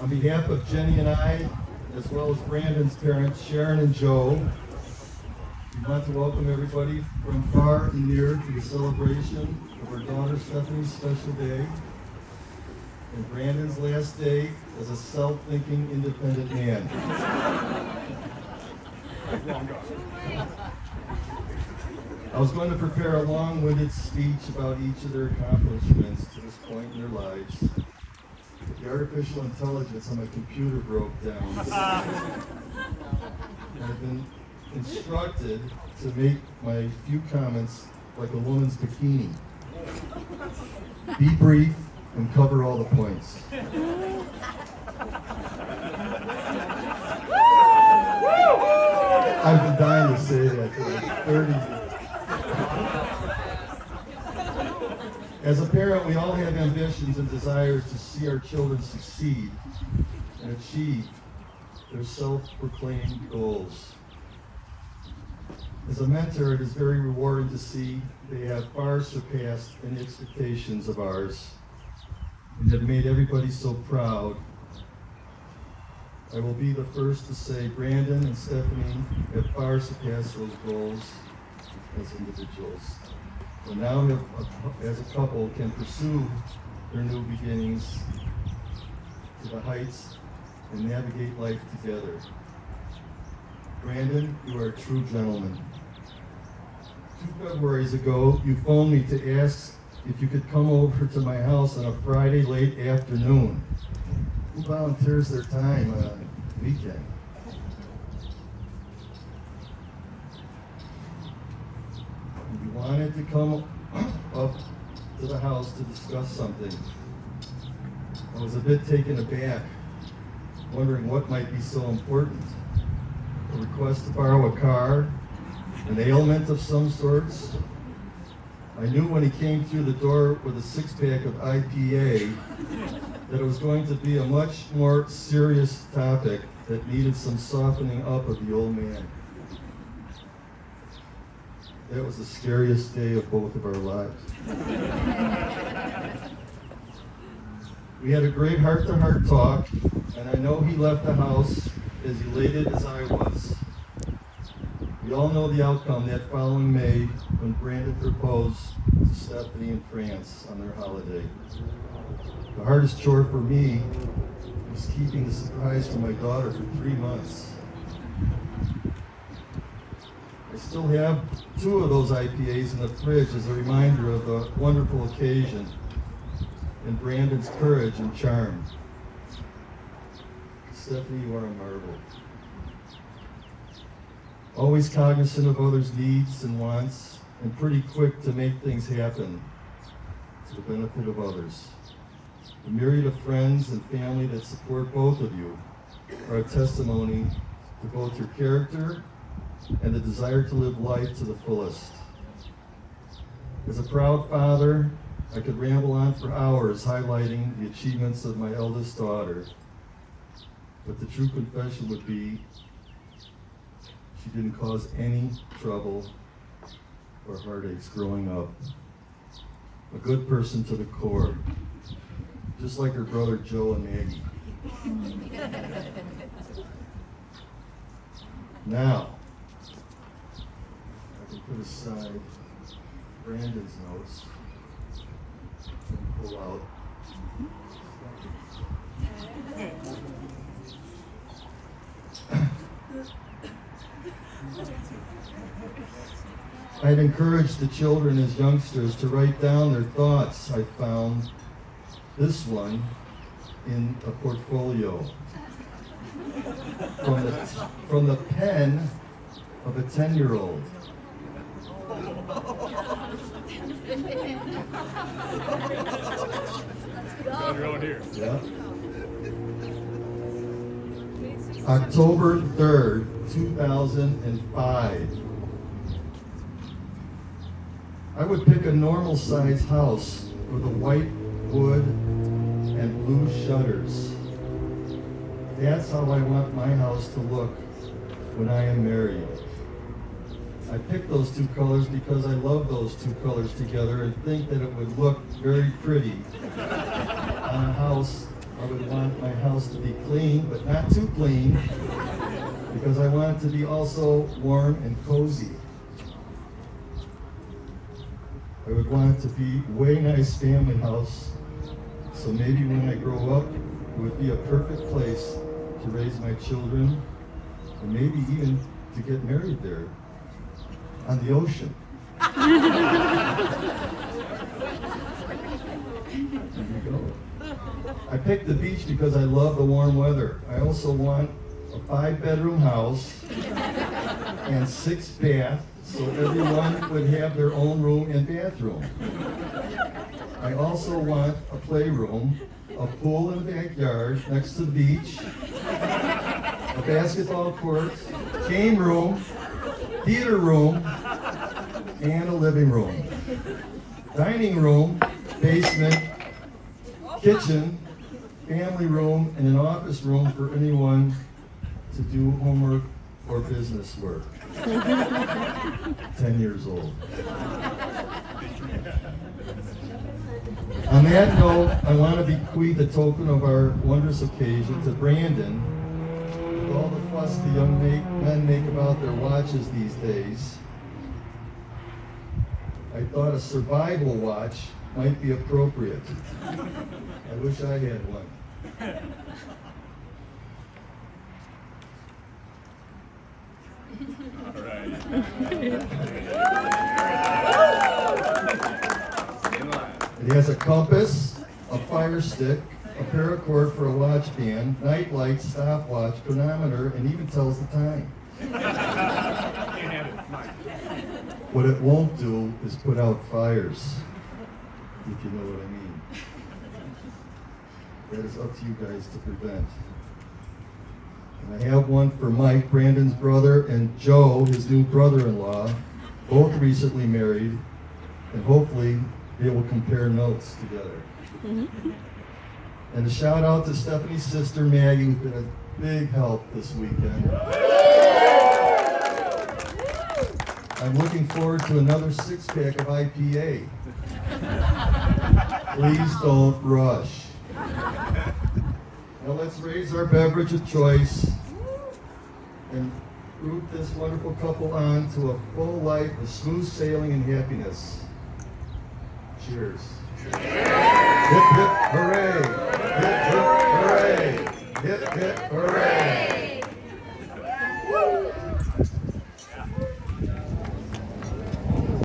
On behalf of Jenny and I, as well as Brandon's parents, Sharon and Joe, we want to welcome everybody from far and near to the celebration of our daughter Stephanie's special day and Brandon's last day as a self-thinking, independent man. I was going to prepare a long-winded speech about each of their accomplishments to this point in their lives. But the artificial intelligence on my computer broke down. I've been instructed to make my few comments like a woman's bikini. Be brief and cover all the points. I've been dying to say that for like 30 years. As a parent, we all have ambitions and desires to see our children succeed and achieve their self-proclaimed goals. As a mentor, it is very rewarding to see they have far surpassed any expectations of ours and have made everybody so proud. I will be the first to say Brandon and Stephanie have far surpassed those goals as individuals. So now, as a couple, can pursue their new beginnings to the heights and navigate life together. Brandon, you are a true gentleman. 2 Februaries ago, you phoned me to ask if you could come over to my house on a Friday late afternoon. Who volunteers their time on a weekend? You wanted to come up to the house to discuss something. I was a bit taken aback, wondering what might be so important. A request to borrow a car, an ailment of some sorts. I knew when he came through the door with a 6-pack of IPA that it was going to be a much more serious topic that needed some softening up of the old man. That was the scariest day of both of our lives. We had a great heart-to-heart talk, and I know he left the house as elated as I was. We all know the outcome that following May when Brandon proposed to Stephanie in France on their holiday. The hardest chore for me was keeping the surprise from my daughter for 3 months. I still have 2 of those IPAs in the fridge as a reminder of the wonderful occasion and Brandon's courage and charm. Stephanie, you are a marvel. Always cognizant of others' needs and wants, and pretty quick to make things happen to the benefit of others. The myriad of friends and family that support both of you are a testimony to both your character and the desire to live life to the fullest. As a proud father, I could ramble on for hours highlighting the achievements of my eldest daughter, but the true confession would be she didn't cause any trouble or heartaches growing up. A good person to the core, just like her brother Joe and Maggie. Now, I can put aside Brandon's notes and pull out. I'd encourage the children as youngsters to write down their thoughts. I found this one in a portfolio from the pen of a 10-year-old. Yeah. October 3rd, 2005. I would pick a normal size house with a white wood and blue shutters. That's how I want my house to look when I am married. I picked those 2 colors because I love those 2 colors together and think that it would look very pretty on a house I would want my house to be clean, but not too clean, because I want it to be also warm and cozy. I would want it to be a way nice family house, so maybe when I grow up, it would be a perfect place to raise my children, and maybe even to get married there, on the ocean. There you go. I picked the beach because I love the warm weather. I also want a 5-bedroom house and 6 baths, so everyone would have their own room and bathroom. I also want a playroom, a pool in the backyard next to the beach, a basketball court, game room, theater room, and a living room. Dining room, basement, kitchen, family room, and an office room for anyone to do homework or business work. 10 years old. On that note, I want to bequeath a token of our wondrous occasion to Brandon. With all the fuss the young men make about their watches these days, I thought a survival watch might be appropriate. I wish I had one. All right. It has a compass, a fire stick, a paracord for a watch band, night light, stopwatch, chronometer, and even tells the time. What it won't do is put out fires, if you know what I mean. That is up to you guys to prevent. And I have one for Mike, Brandon's brother, and Joe, his new brother-in-law, both recently married, and hopefully they will compare notes together. And a shout out to Stephanie's sister, Maggie, who's been a big help this weekend. I'm looking forward to another 6-pack of IPA. Please don't rush. Now let's raise our beverage of choice and root this wonderful couple on to a full life of smooth sailing and happiness. Cheers. Hip, hip, hooray.